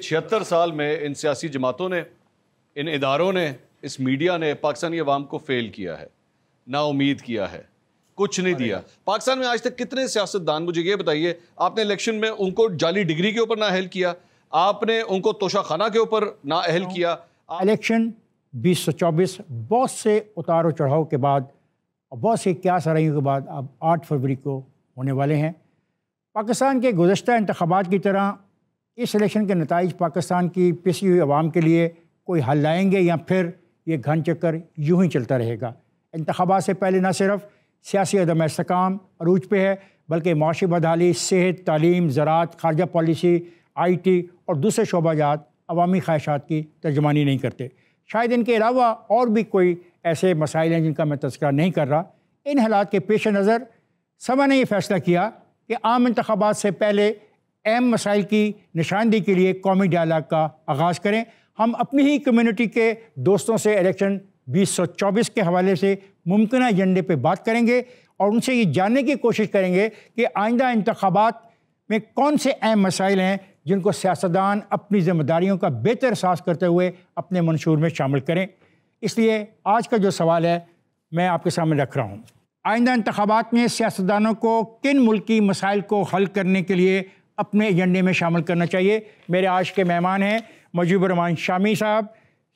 76 سال میں ان سیاسی جماعتوں نے، ان اداروں نے، اس میڈیا نے پاکستانی عوام کو فیل کیا ہے، نا امید کیا ہے، کچھ نہیں دیا۔ پاکستان میں آج تک کتنے سیاستدان، مجھے یہ بتائیے، آپ نے الیکشن میں ان کو جعلی ڈگری کے اوپر نااہل کیا، آپ نے ان کو توشہ خانہ کے اوپر نااہل کیا۔ الیکشن 2024 بہت سے اتار و چڑھاؤ کے بعد اور بہت سے کیا سرائیوں کے بعد اب 8 فروری کو ہونے والے ہیں۔ پاکستان کے گزشتہ انتخابات کی طرح اس الیکشن کے نتائج پاکستان کی پسی ہوئی عوام کے لیے کوئی حل لائیں گے یا پھر یہ گھن چکر یوں ہی چلتا رہے گا؟ انتخابات سے پہلے نہ صرف سیاسی عدم استحکام عروج پہ ہے، بلکہ معاشی بدحالی، صحت، تعلیم، زراعت، خارجہ پالیسی، آئی ٹی اور دوسرے شعبہ جات عوامی خواہشات کی ترجمانی نہیں کرتے۔ شاید ان کے علاوہ اور بھی کوئی ایسے مسائل ہیں جن کا میں تذکرہ نہیں کر رہا۔ ان حالات کے پیش نظر سبھا نے یہ فیصلہ کیا کہ عام انتخابات سے پہلے اہم مسائل کی نشاندہی کے لیے قومی ڈائلاگ کا آغاز کریں۔ ہم اپنی ہی کمیونٹی کے دوستوں سے الیکشن 2024 کے حوالے سے ممکنہ ایجنڈے پہ بات کریں گے اور ان سے یہ جاننے کی کوشش کریں گے کہ آئندہ انتخابات میں کون سے اہم مسائل ہیں جن کو سیاستدان اپنی ذمہ داریوں کا بہتر احساس کرتے ہوئے اپنے منشور میں شامل کریں۔ اس لیے آج کا جو سوال ہے میں آپ کے سامنے رکھ رہا ہوں۔ آئندہ انتخابات میں سیاستدانوں کو کن ملکی مسائل کو حل کرنے کے لیے اپنے ایجنڈے میں شامل کرنا چاہیے؟ میرے آج کے مہمان ہیں مجیب الرحمان شامی صاحب،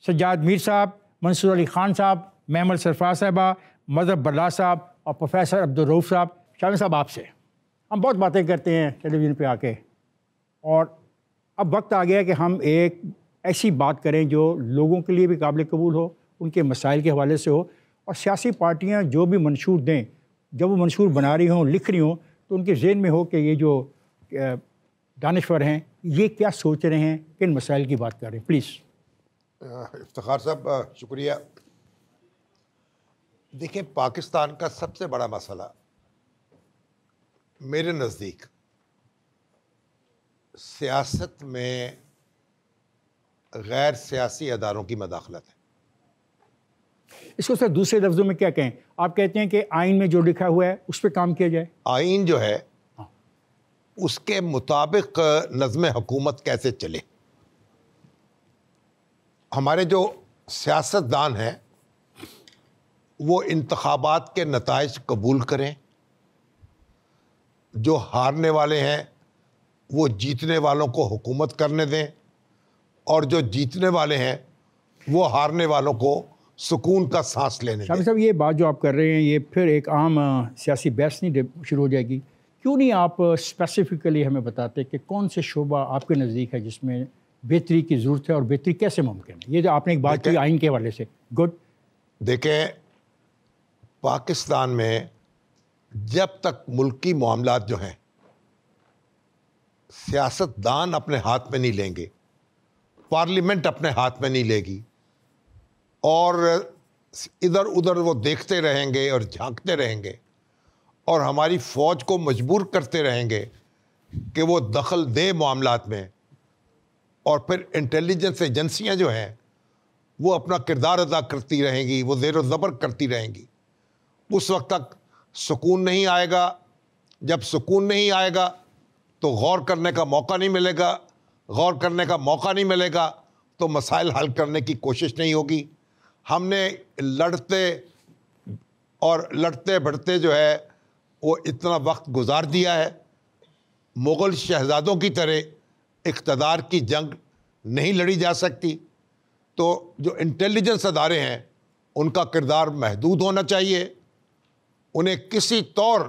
سجاد میر صاحب، منصور علی خان صاحب، محمد سرفراز صاحبہ، مظہر برلا صاحب اور پروفیسر عبدالرؤوف صاحب۔ شامی صاحب، آپ سے ہم بہت باتیں کرتے ہیں ٹیلی ویژن پہ آ کے، اور اب وقت آ گیا کہ ہم ایک ایسی بات کریں جو لوگوں کے لیے بھی قابل قبول ہو، ان کے مسائل کے حوالے سے ہو، اور سیاسی پارٹیاں جو بھی منشور دیں، جب وہ منشور بنا رہی ہوں، لکھ رہی ہوں، تو ان کے ذہن میں ہو کہ یہ جو دانشور ہیں یہ کیا سوچ رہے ہیں، کن مسائل کی بات کر رہے ہیں۔ پلیز۔ افتخار صاحب شکریہ۔ دیکھیں، پاکستان کا سب سے بڑا مسئلہ میرے نزدیک سیاست میں غیر سیاسی اداروں کی مداخلت ہے۔ اس کو سر دوسرے لفظوں میں کیا کہیں؟ آپ کہتے ہیں کہ آئین میں جو لکھا ہوا ہے اس پہ کام کیا جائے؟ آئین جو ہے اس کے مطابق نظم حکومت کیسے چلے۔ ہمارے جو سیاستدان ہیں وہ انتخابات کے نتائج قبول کریں، جو ہارنے والے ہیں وہ جیتنے والوں کو حکومت کرنے دیں، اور جو جیتنے والے ہیں وہ ہارنے والوں کو سکون کا سانس لینے دیں۔ شامی صاحب، یہ بات جو آپ کر رہے ہیں یہ پھر ایک عام سیاسی بحث نہیں شروع ہو جائے گی؟ کیوں نہیں آپ اسپیسیفکلی ہمیں بتاتے کہ کون سے شعبہ آپ کے نزدیک ہے جس میں بہتری کی ضرورت ہے اور بہتری کیسے ممکن ہے؟ یہ جو آپ نے ایک بات کی آئین کے حوالے سے، گڈ۔ دیکھیں، پاکستان میں جب تک ملکی معاملات جو ہیں سیاستدان اپنے ہاتھ میں نہیں لیں گے، پارلیمنٹ اپنے ہاتھ میں نہیں لے گی، اور ادھر ادھر وہ دیکھتے رہیں گے اور جھانکتے رہیں گے اور ہماری فوج کو مجبور کرتے رہیں گے کہ وہ دخل دے معاملات میں، اور پھر انٹیلیجنس ایجنسیاں جو ہیں وہ اپنا کردار ادا کرتی رہیں گی، وہ زیر و زبر کرتی رہیں گی، اس وقت تک سکون نہیں آئے گا۔ جب سکون نہیں آئے گا تو غور کرنے کا موقع نہیں ملے گا، غور کرنے کا موقع نہیں ملے گا تو مسائل حل کرنے کی کوشش نہیں ہوگی۔ ہم نے لڑتے بڑھتے جو ہے وہ اتنا وقت گزار دیا ہے، مغل شہزادوں کی طرح اقتدار کی جنگ نہیں لڑی جا سکتی۔ تو جو انٹیلیجنس ادارے ہیں ان کا کردار محدود ہونا چاہیے، انہیں کسی طور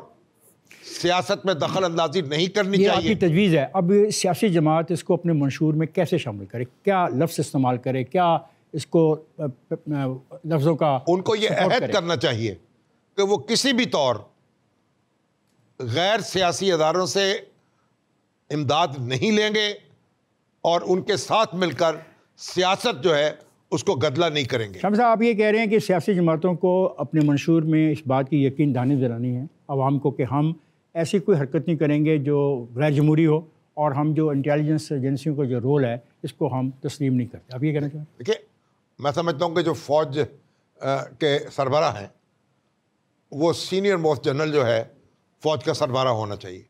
سیاست میں دخل اندازی نہیں کرنی یہ چاہیے۔ آپ کی تجویز ہے۔ اب سیاسی جماعت اس کو اپنے منشور میں کیسے شامل کرے؟ کیا لفظ استعمال کرے؟ کیا اس کو لفظوں کا ان کو یہ عہد کرنا چاہیے کہ وہ کسی بھی طور غیر سیاسی اداروں سے امداد نہیں لیں گے اور ان کے ساتھ مل کر سیاست جو ہے اس کو گدلہ نہیں کریں گے۔ شامی صاحب، آپ یہ کہہ رہے ہیں کہ سیاسی جماعتوں کو اپنے منشور میں اس بات کی یقین دہانی دلانی ہے عوام کو کہ ہم ایسی کوئی حرکت نہیں کریں گے جو غیر جمہوری ہو، اور ہم جو انٹیلیجنس ایجنسیوں کا جو رول ہے اس کو ہم تسلیم نہیں کرتے۔ آپ یہ کہنا چاہیں؟ دیکھیے، میں سمجھتا ہوں کہ جو فوج کے سربراہ ہیں وہ سینئر موسٹ جنرل جو ہے فوج کا سربراہ ہونا چاہیے۔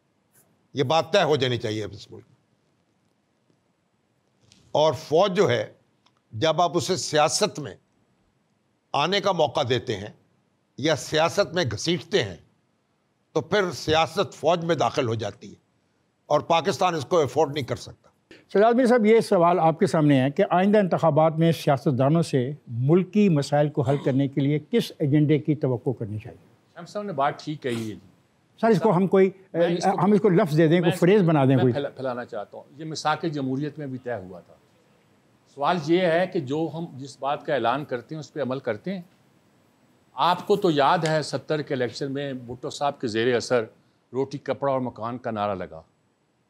یہ بات طے ہو جانی چاہیے اب اس ملک میں۔ اور فوج جو ہے جب آپ اسے سیاست میں آنے کا موقع دیتے ہیں یا سیاست میں گھسیٹتے ہیں تو پھر سیاست فوج میں داخل ہو جاتی ہے اور پاکستان اس کو افورڈ نہیں کر سکتا۔ سجاد میر صاحب، یہ سوال آپ کے سامنے ہے کہ آئندہ انتخابات میں سیاستدانوں سے ملکی مسائل کو حل کرنے کے لیے کس ایجنڈے کی توقع کرنی چاہیے؟ ہم صاحب نے بات ٹھیک کہی ہے جی سر، اس کو ہم اس کو لفظ دے دیں، کوئی فریز بنا دیں، کوئی پھیلانا چاہتا ہوں۔ یہ میثاق جمہوریت میں بھی طے ہوا تھا۔ سوال یہ ہے کہ جو ہم جس بات کا اعلان کرتے ہیں اس پہ عمل کرتے ہیں۔ آپ کو تو یاد ہے 70 کے الیکشن میں بھٹو صاحب کے زیر اثر روٹی کپڑا اور مکان کا نعرہ لگا،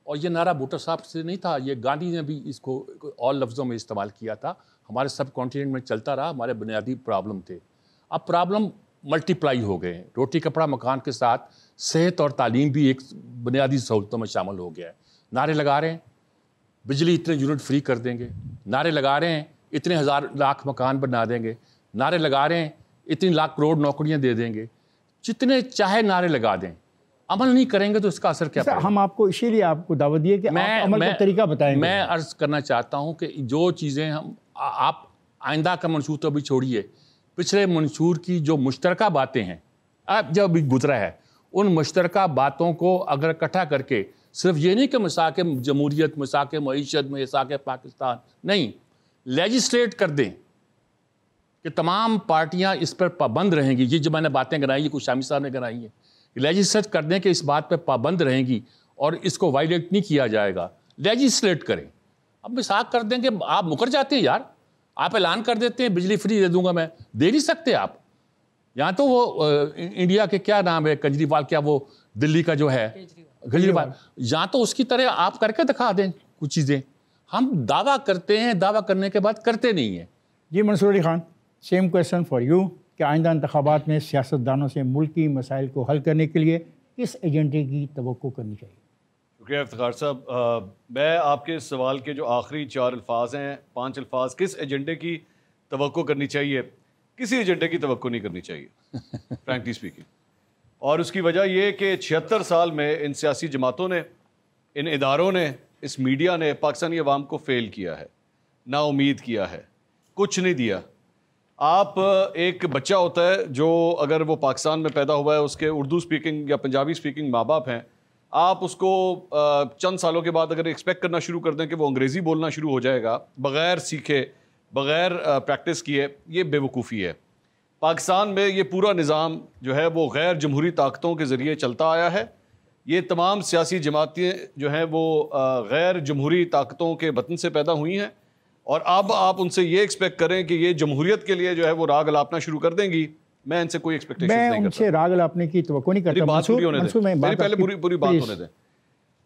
اور یہ نعرہ بھٹو صاحب سے نہیں تھا، یہ گاندھی نے بھی اس کو اور لفظوں میں استعمال کیا تھا، ہمارے سب کانٹیننٹ میں چلتا رہا، ہمارے بنیادی پرابلم تھے۔ اب پرابلم ملٹی پلائی ہو گئے ہیں، روٹی کپڑا مکان کے ساتھ صحت اور تعلیم بھی ایک بنیادی سہولتوں میں شامل ہو گیا ہے۔ نعرے لگا رہے ہیں بجلی اتنے یونٹ فری کر دیں گے، نعرے لگا رہے ہیں اتنے ہزار لاکھ مکان بنا دیں گے، نعرے لگا رہے ہیں اتنی لاکھ کروڑ نوکریاں دے دیں گے، جتنے چاہے نعرے لگا دیں، عمل نہیں کریں گے تو اس کا اثر کیا پڑے گا؟ ہم آپ کو اسی لیے آپ کو دعوت دیے کہ آپ عمل کا طریقہ بتائیں گے۔ میں عرض کرنا چاہتا ہوں کہ جو چیزیں آپ آئندہ کا منشور تو ابھی چھوڑیے، پچھلے منشور کی جو مشترکہ باتیں ہیں اب جو ابھی گزرا ہے، ان مشترکہ باتوں کو اگر اکٹھا کر کے، صرف یہ نہیں کہ میثاق جمہوریت، میثاق معیشت، میثاق پاکستان نہیں، لیجسلیٹ کر دیں کہ تمام پارٹیاں اس پر پابند رہیں گی۔ یہ جو میں نے باتیں گنائی ہیں، کچھ شامی صاحب نے گنائی ہیں، لیجسلیٹ کر دیں کہ اس بات پہ پابند رہیں گی اور اس کو وائلیٹ نہیں کیا جائے گا، لیجسلیٹ کریں۔ اب میثاق کر دیں کہ آپ مکر جاتے ہیں یار، آپ اعلان کر دیتے ہیں بجلی فری دے دوں گا، میں دے نہیں سکتے آپ۔ یہاں تو وہ انڈیا کے کیا نام ہے کیجریوال، کیا وہ دلی کا جو ہے کیجریوال، یہاں تو اس کی طرح آپ کر کے دکھا دیں کچھ چیزیں۔ ہم دعویٰ کرتے ہیں، دعویٰ کرنے کے بعد کرتے نہیں ہیں۔ جی Mansoor Ali Khan, same question for you کہ آئندہ انتخابات میں سیاستدانوں سے ملکی مسائل کو حل کرنے کے لیے کس ایجنڈے کی توقع کرنی چاہیے؟ شکریہ افتخار صاحب۔ میں آپ کے اس سوال کے جو آخری 4 الفاظ ہیں، 5 الفاظ، کس ایجنڈے کی توقع کرنی چاہیے، کسی ایجنڈے کی توقع نہیں کرنی چاہیے فرینکلی اسپیکنگ۔ اور اس کی وجہ یہ کہ 76 سال میں ان سیاسی جماعتوں نے، ان اداروں نے، اس میڈیا نے پاکستانی عوام کو فیل کیا ہے، نا امید کیا ہے، کچھ نہیں دیا۔ آپ ایک بچہ ہوتا ہے جو اگر وہ پاکستان میں پیدا ہوا ہے، اس کے اردو سپیکنگ یا پنجابی سپیکنگ ماں باپ ہیں، آپ اس کو چند سالوں کے بعد اگر ایکسپیکٹ کرنا شروع کر دیں کہ وہ انگریزی بولنا شروع ہو جائے گا بغیر سیکھے، بغیر پریکٹس کیے، یہ بے وقوفی ہے۔ پاکستان میں یہ پورا نظام جو ہے وہ غیر جمہوری طاقتوں کے ذریعے چلتا آیا ہے۔ یہ تمام سیاسی جماعتیں جو ہیں وہ غیر جمہوری طاقتوں کے وطن سے پیدا ہوئی ہیں، اور اب آپ ان سے یہ ایکسپیکٹ کریں کہ یہ جمہوریت کے لیے جو ہے وہ راگ الاپنا شروع کر دیں گی، میں ان سے کوئی ایکسپیکٹیشن نہیں کرتا۔ میں ان سے راگ الاپنے کی توقع نہیں کرتا۔ بات پوری ہونے دیں، میری پہلے پوری بات ہونے دیں۔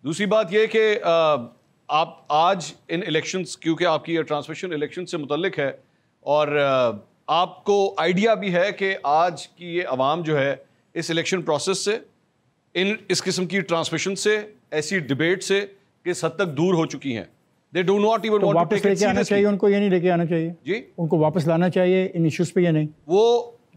دوسری بات یہ کہ آپ آج ان الیکشنز، کیونکہ آپ کی یہ ٹرانسمیشن الیکشن سے متعلق ہے، اور آپ کو آئیڈیا بھی ہے کہ آج کی یہ عوام جو ہے اس الیکشن پروسیس سے، اس قسم کی ٹرانسمیشن سے، ایسی ڈیبیٹ سے کس حد تک دور ہو چکی ہیں۔ They do not even want to take it seriously۔ واپس لے کے آنا چاہیے ان کو، یہ نہیں لے کے آنا چاہیے جی، ان کو واپس لانا چاہیے ان ایشوز پہ یا نہیں؟ وہ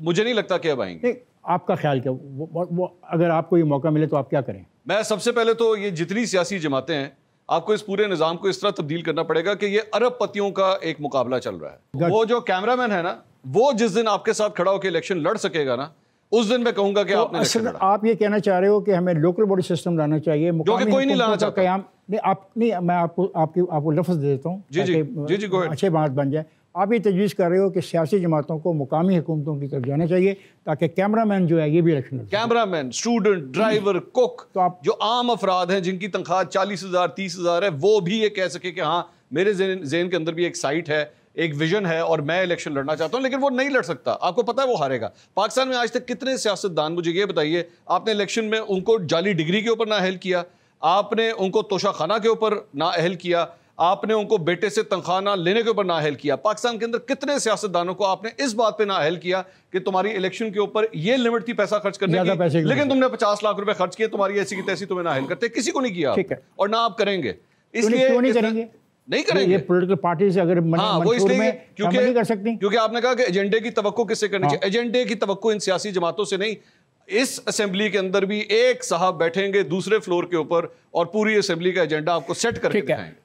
مجھے نہیں لگتا کہ اب آئیں گے۔ آپ کا خیال کیا، وہ اگر آپ کو یہ موقع ملے تو آپ کیا کریں؟ میں سب سے پہلے تو یہ جتنی سیاسی جماعتیں ہیں، آپ کو اس پورے نظام کو اس طرح تبدیل کرنا پڑے گا کہ یہ ارب پتیوں کا ایک مقابلہ چل رہا ہے۔ وہ جو کیمرہ مین ہے نا، وہ جس دن آپ کے ساتھ کھڑا ہو کے الیکشن لڑ سکے گا نا، اس دن میں کہوں گا کہ آپ نے الیکشن لڑا۔ آپ یہ کہنا چاہ رہے ہو کہ ہمیں لوکل باڈی سسٹم لانا چاہیے، جو کہ کوئی نہیں لانا چاہتا۔ قیام نہیں، میں آپ کو لفظ دے دیتا ہوں تاکہ اچھے بات بن جائے۔ آپ یہ تجویز کر رہے ہو کہ سیاسی جماعتوں کو مقامی حکومتوں کی طرف جانا چاہیے تاکہ کیمرہ مین جو ہے یہ بھی الیکشن لڑے۔ کیمرہ مین، اسٹوڈنٹ، ڈرائیور، کوک، جو عام افراد ہیں جن کی تنخواہ 40,000 30,000 ہے، وہ بھی یہ کہہ سکے کہ ہاں میرے ذہن کے اندر بھی ایک سائٹ ہے، ایک ویژن ہے، اور میں الیکشن لڑنا چاہتا ہوں، لیکن وہ نہیں لڑ سکتا۔ آپ کو پتا ہے وہ ہارے گا۔ پاکستان میں آج تک کتنے سیاستدان، مجھے یہ بتائیے، آپ نے الیکشن میں ان کو جعلی ڈگری کے اوپر نااہل کیا، آپ نے ان کو توشہ خانہ کے اوپر نااہل کیا، آپ نے ان کو بیٹے سے تنخواہ نہ لینے کے اوپر نااہل کیا۔ پاکستان کے اندر کتنے سیاستدانوں کو آپ نے اس بات پہ نااہل کیا کہ تمہاری الیکشن کے اوپر یہ لیمٹ تھی پیسہ خرچ کرنے کی، لیکن تم نے 50 لاکھ روپے خرچ کیے، تمہاری ایسی کی تیسی تمہیں نااہل کرتے، کسی کو نہیں کیا اور نہ آپ کریں گے۔ اس لیے کیوں نہیں کریں گے؟ نہیں کریں گے یہ پولیٹیکل پارٹیز اگر منشور میں شامل نہیں کر سکتی، کیونکہ آپ نے کہا کہ ایجنڈے کی توقع کس سے کرنی چاہیے۔ ایجنڈے کی توقع ان سیاسی جماعتوں سے نہیں۔ اس اسمبلی کے اندر بھی ایک صاحب بیٹھیں گے دوسرے فلور کے اوپر اور پوری اسمبلی کا ایجنڈا آپ کو سیٹ کر کے دکھائیں گے۔